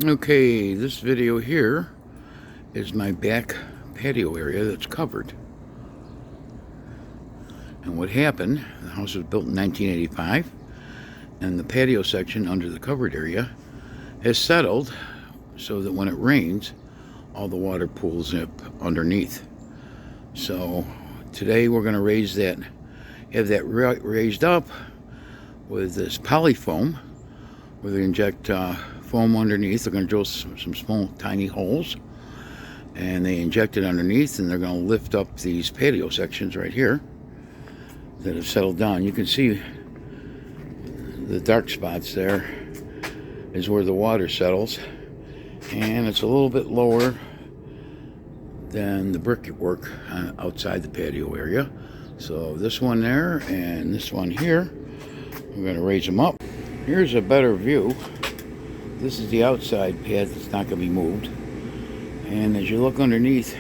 Okay, this video here is my back patio area that's covered. And what happened, the house was built in 1985, and the patio section under the covered area has settled so that when it rains, all the water pools up underneath. So today we're going to raise that, have that raised up with this polyfoam, where they inject foam underneath. They're going to drill some small, tiny holes, and they inject it underneath, and they're going to lift up these patio sections right here that have settled down. You can see the dark spots there is where the water settles, and it's a little bit lower than the brickwork outside the patio area. So this one there and this one here, we're going to raise them up. Here's a better view. This is the outside pad that's not going to be moved. And as you look underneath,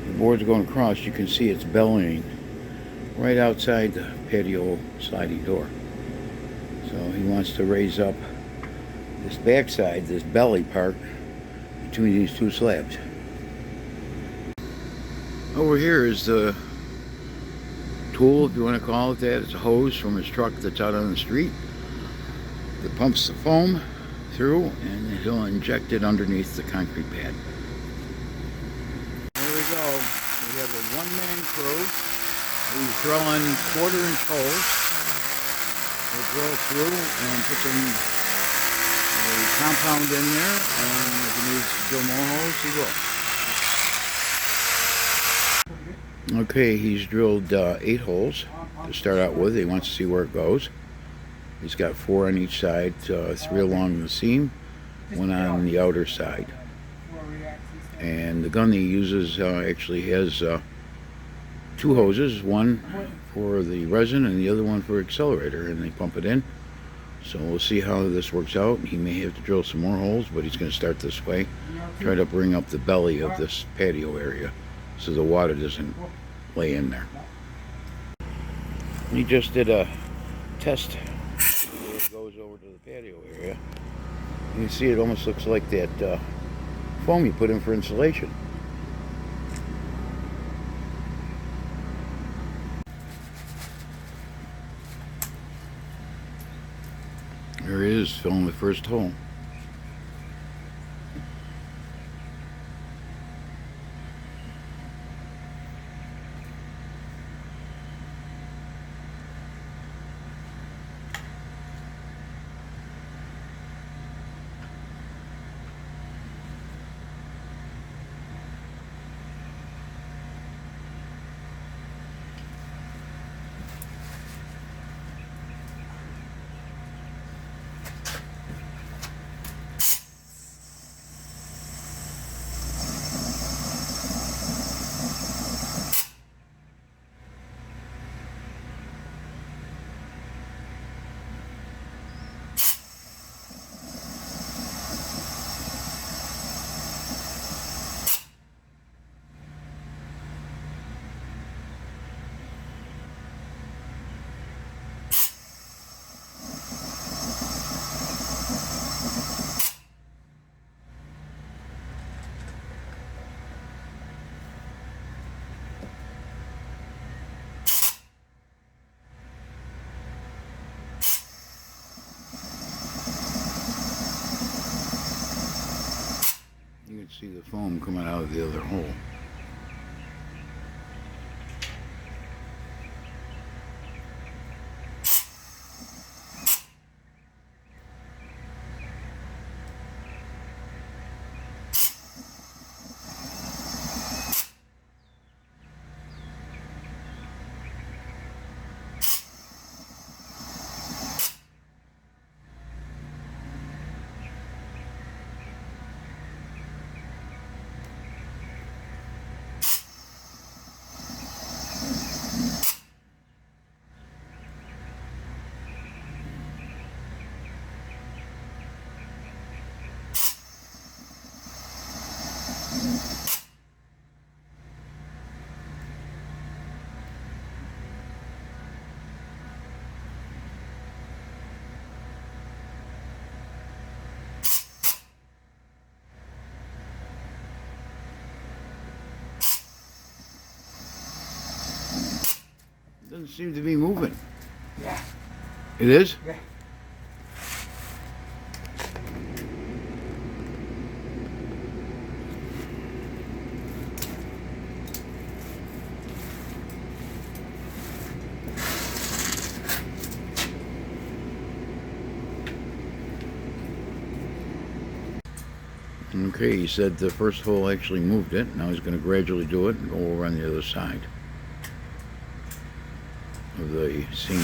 the boards going across, you can see it's bellying right outside the patio sliding door. So he wants to raise up this backside, this belly part, between these two slabs. Over here is the tool, if you want to call it that. It's a hose from his truck that's out on the street that pumps the foam through, and he'll inject it underneath the concrete pad. There we go. We have a one-man crew. He's drilling quarter-inch holes. He'll drill through and put some compound in there, and if he needs to drill more holes, he will. Okay, he's drilled 8 holes to start out with. He wants to see where it goes. He's got 4 on each side, 3 along the seam, 1 on the outer side. And the gun he uses actually has 2 hoses, one for the resin and the other one for accelerator, and they pump it in. So we'll see how this works out. He may have to drill some more holes, but he's going to start this way. Try to bring up the belly of this patio area so the water doesn't lay in there. He just did a test where it goes over to the patio area. You can see it almost looks like that foam you put in for insulation. There he is, filling the first hole. You can see the foam coming out of the other hole. Doesn't seem to be moving. Yeah. It is? Yeah. Okay, he said the first hole actually moved it. Now he's going to gradually do it and go over on the other side of the seam.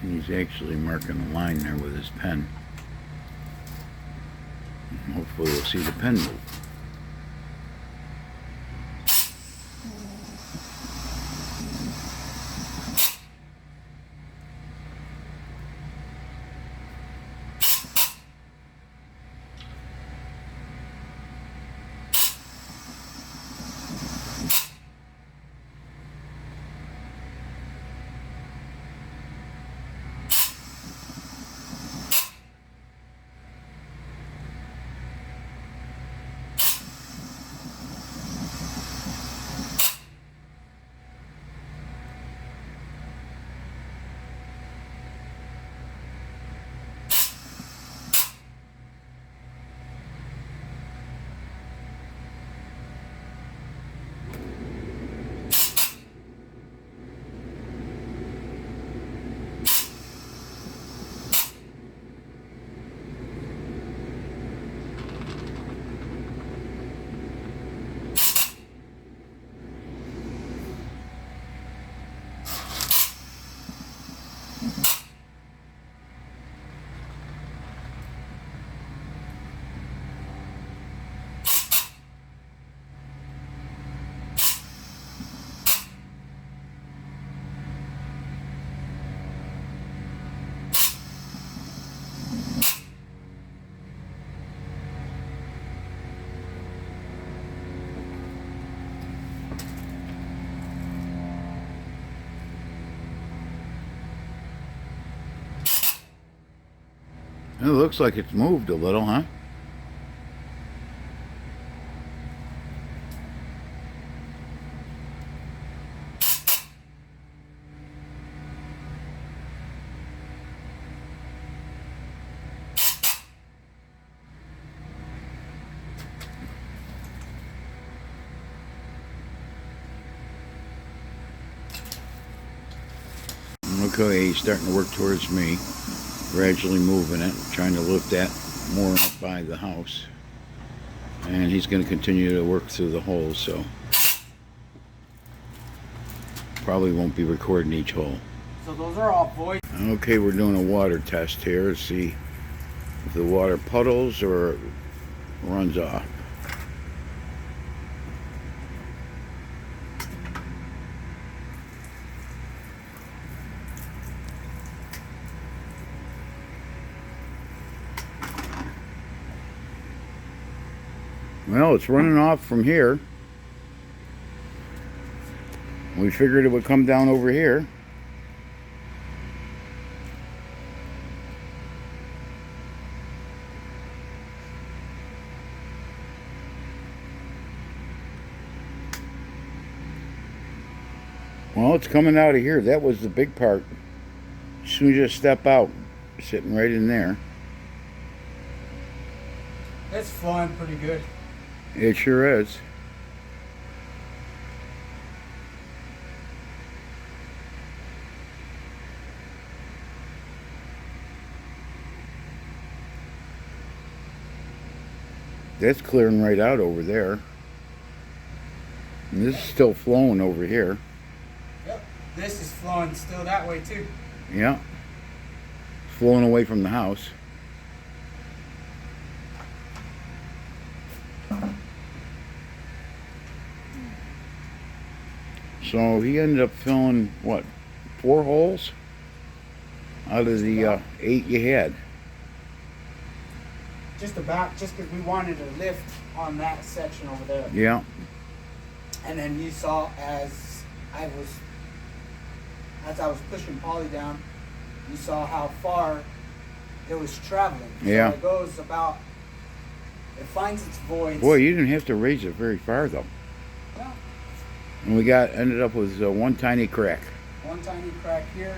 He's actually marking a line there with his pen. Hopefully we'll see the pen move. It looks like it's moved a little, huh? Okay, he's starting to work towards me, gradually moving it, trying to lift that more up by the house. And he's going to continue to work through the holes, so probably won't be recording each hole. So those are all void. Okay, we're doing a water test here to see if the water puddles or runs off. Well, it's running off from here. We figured it would come down over here. Well, it's coming out of here. That was the big part. As soon as you step out, sitting right in there. It's flowing pretty good. It sure is. That's clearing right out over there. And this is still flowing over here. Yep. This is flowing still that way too. Yeah. Flowing away from the house. So he ended up filling, what, 4 holes out of the 8 you had. just because we wanted to lift on that section over there. Yeah. And then you saw as I was pushing poly down, you saw how far it was traveling. So Yeah. it goes about, it finds its voids. Boy, you didn't have to raise it very far though. No. And we ended up with one tiny crack. One tiny crack here.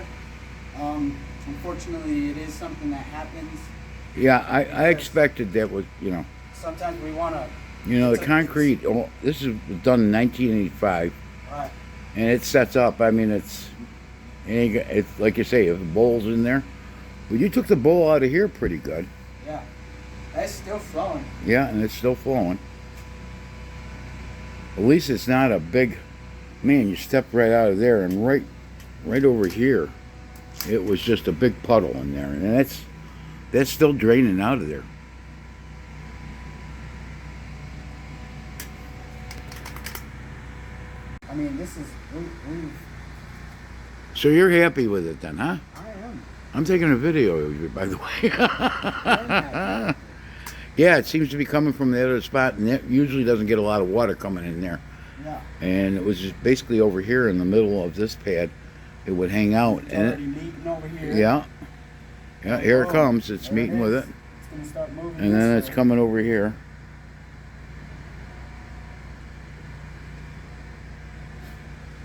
Unfortunately, it is something that happens. Yeah, I expected that was, Sometimes we want to. the concrete, this is done in 1985, Right. and it sets up. I mean, it's like you say, if the bowl's in there. Well, you took the bowl out of here pretty good. Yeah. It's still flowing. Yeah, and it's still flowing. At least it's not a big, man, you stepped right out of there, and right over here, it was just a big puddle in there, and that's still draining out of there. I mean, this is we. So you're happy with it then, huh? I am. I'm taking a video of you, by the way. Yeah, it seems to be coming from the other spot, and it usually doesn't get a lot of water coming in there. Yeah. And it was just basically over here in the middle of this pad. It would hang out, It's and already meeting over here. yeah, here it comes. It's There meeting with it, It's gonna start moving. and then this it's way. coming over here.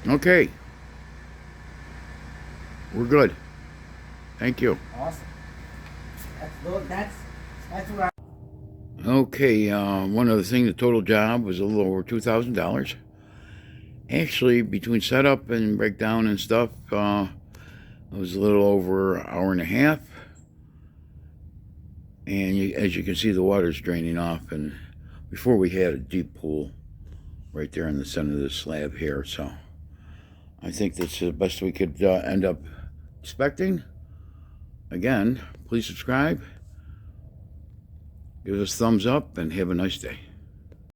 Okay, we're good. Thank you. Awesome. That's what I. Okay, one other thing, the total job was a little over $2,000. Actually, between setup and breakdown and stuff, it was a little over an hour and a half. And as you can see, the water's draining off. And before we had a deep pool right there in the center of the slab here. So I think that's the best we could end up expecting. Again, please subscribe. Give us a thumbs up and have a nice day.